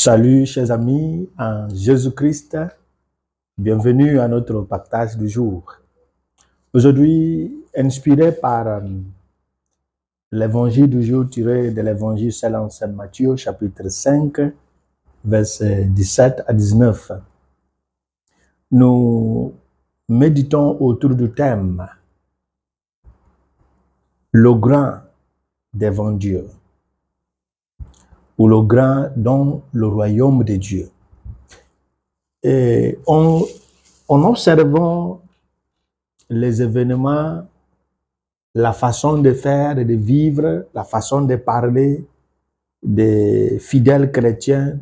Salut chers amis en Jésus-Christ, bienvenue à notre partage du jour. Aujourd'hui, inspiré par l'évangile du jour tiré de l'évangile selon Saint Matthieu, chapitre 5, versets 17 à 19, nous méditons autour du thème le grand devant Dieu, ou le grand dans le royaume de Dieu. Et en observant les événements, la façon de faire et de vivre, la façon de parler des fidèles chrétiens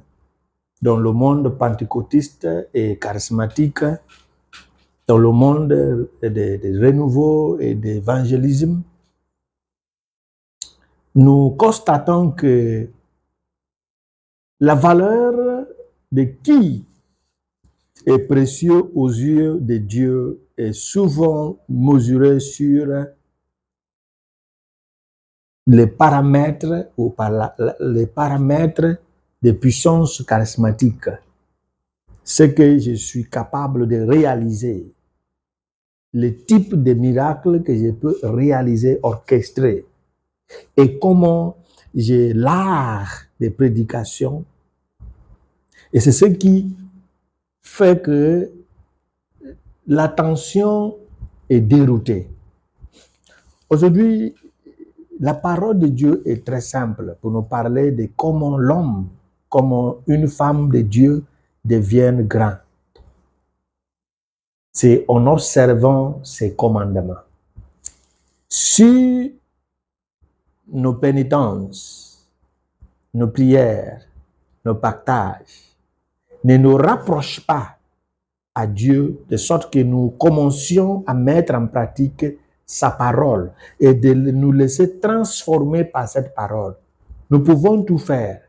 dans le monde pentecôtiste et charismatique, dans le monde de renouveau et d'évangélisme, nous constatons que la valeur de qui est précieux aux yeux de Dieu est souvent mesurée sur les paramètres ou par les paramètres de puissance charismatique. Ce que je suis capable de réaliser, le type de miracle que je peux réaliser, orchestrer, et comment j'ai l'art de prédication. Et c'est ce qui fait que l'attention est déroutée. Aujourd'hui, la parole de Dieu est très simple pour nous parler de comment l'homme, comment une femme de Dieu devienne grand. C'est en observant ses commandements. Si nos pénitences, nos prières, nos partages ne nous rapprochent pas à Dieu, de sorte que nous commencions à mettre en pratique sa parole et de nous laisser transformer par cette parole, nous pouvons tout faire.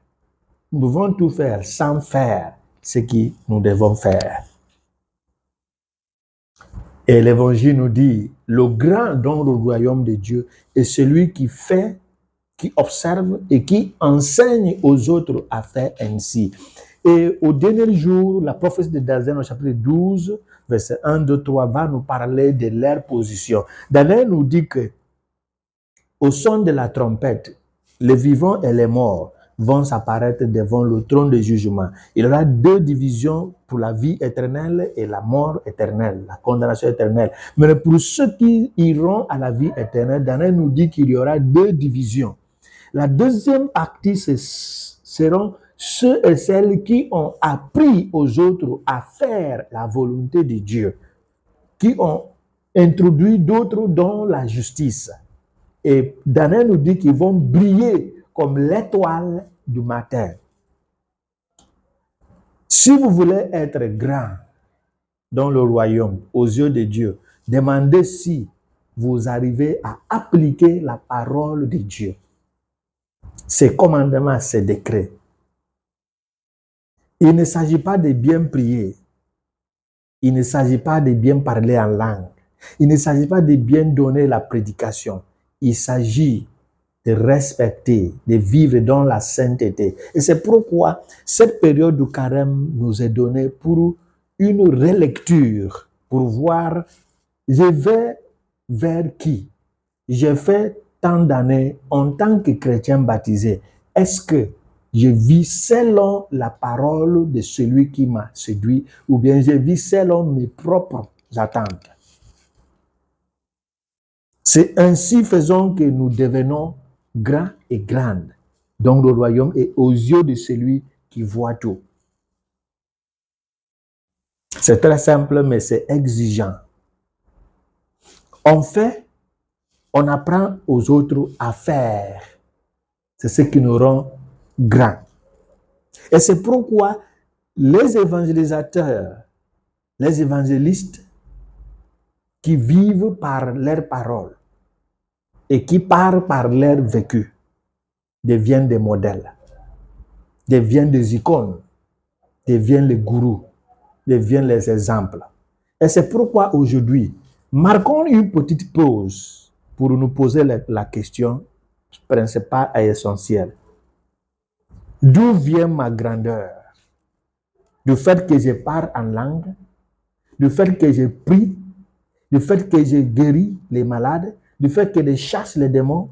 Nous pouvons tout faire sans faire ce que nous devons faire. Et l'évangile nous dit, le grand dans le royaume de Dieu est celui qui fait, qui observe et qui enseigne aux autres à faire ainsi. Et au dernier jour, la prophétie de Daniel au chapitre 12, verset 1, 2, 3, va nous parler de leur position. Daniel nous dit que au son de la trompette, les vivants et les morts vont s'apparaître devant le trône de jugement. Il y aura deux divisions pour la vie éternelle et la mort éternelle, la condamnation éternelle. Mais pour ceux qui iront à la vie éternelle, Daniel nous dit qu'il y aura deux divisions. La deuxième partie, ce seront ceux et celles qui ont appris aux autres à faire la volonté de Dieu, qui ont introduit d'autres dans la justice. Et Daniel nous dit qu'ils vont briller comme l'étoile du matin. Si vous voulez être grand dans le royaume, aux yeux de Dieu, demandez si vous arrivez à appliquer la parole de Dieu. Ses commandements, ses décrets. Il ne s'agit pas de bien prier. Il ne s'agit pas de bien parler en langue. Il ne s'agit pas de bien donner la prédication. Il s'agit de respecter, de vivre dans la sainteté. Et c'est pourquoi cette période du carême nous est donnée pour une relecture, pour voir, je vais vers qui? J'ai fait tant d'années en tant que chrétien baptisé. Est-ce que je vis selon la parole de celui qui m'a séduit ou bien je vis selon mes propres attentes? C'est ainsi faisant que nous devenons grands et grandes dans le royaume et aux yeux de celui qui voit tout. C'est très simple, mais c'est exigeant. On fait, on apprend aux autres à faire. C'est ce qui nous rend grands. Et c'est pourquoi les évangélisateurs, les évangélistes qui vivent par leur parole et qui parlent par leur vécu deviennent des modèles, deviennent des icônes, deviennent les gourous, deviennent les exemples. Et c'est pourquoi aujourd'hui, marquons une petite pause pour nous poser la question principale et essentielle. D'où vient ma grandeur? du fait que je parle en langue, du fait que je prie, du fait que je guéris les malades, du fait que je chasse les démons,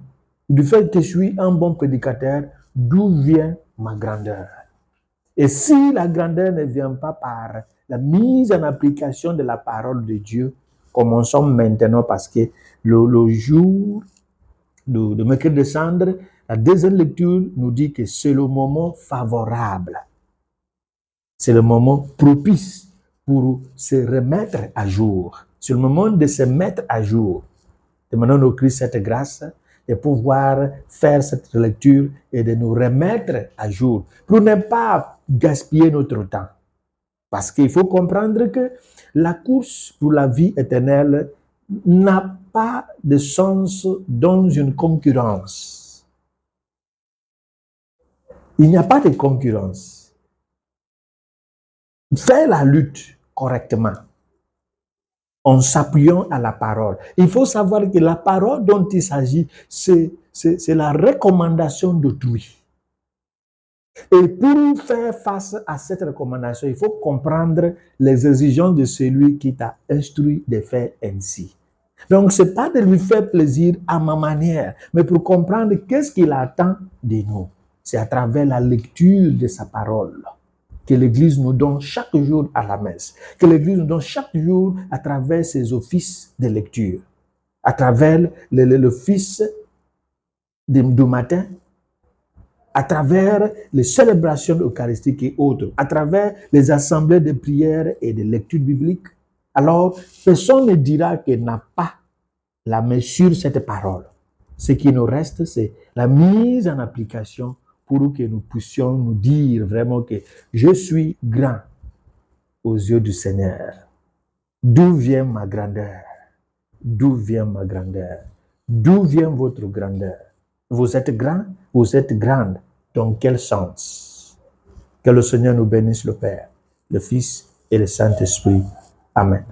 du fait que je suis un bon prédicateur, d'où vient ma grandeur? Et si la grandeur ne vient pas par la mise en application de la parole de Dieu, commençons maintenant parce que le jour de mercredi de cendre, la deuxième lecture nous dit que c'est le moment favorable. C'est le moment propice pour se remettre à jour. C'est le moment de se mettre à jour. Demandons au Christ cette grâce de pouvoir faire cette lecture et de nous remettre à jour pour ne pas gaspiller notre temps. Parce qu'il faut comprendre que la course pour la vie éternelle n'a pas de sens dans une concurrence. Il n'y a pas de concurrence. Faire la lutte correctement en s'appuyant à la parole. Il faut savoir que la parole dont il s'agit, c'est la recommandation d'autrui. Et pour faire face à cette recommandation, il faut comprendre les exigences de celui qui t'a instruit de faire ainsi. Donc, ce n'est pas de lui faire plaisir à ma manière, mais pour comprendre qu'est-ce qu'il attend de nous. C'est à travers la lecture de sa parole que l'Église nous donne chaque jour à la messe, que l'Église nous donne chaque jour à travers ses offices de lecture, à travers l'office du matin, à travers les célébrations eucharistiques et autres, à travers les assemblées de prière et de lecture biblique. Alors, personne ne dira qu'il n'a pas la main sur cette parole. Ce qui nous reste, c'est la mise en application pour que nous puissions nous dire vraiment que je suis grand aux yeux du Seigneur. D'où vient ma grandeur? D'où vient ma grandeur? D'où vient votre grandeur? Vous êtes grand, vous êtes grande. Dans quel sens? Que le Seigneur nous bénisse, le Père, le Fils et le Saint-Esprit. Amen.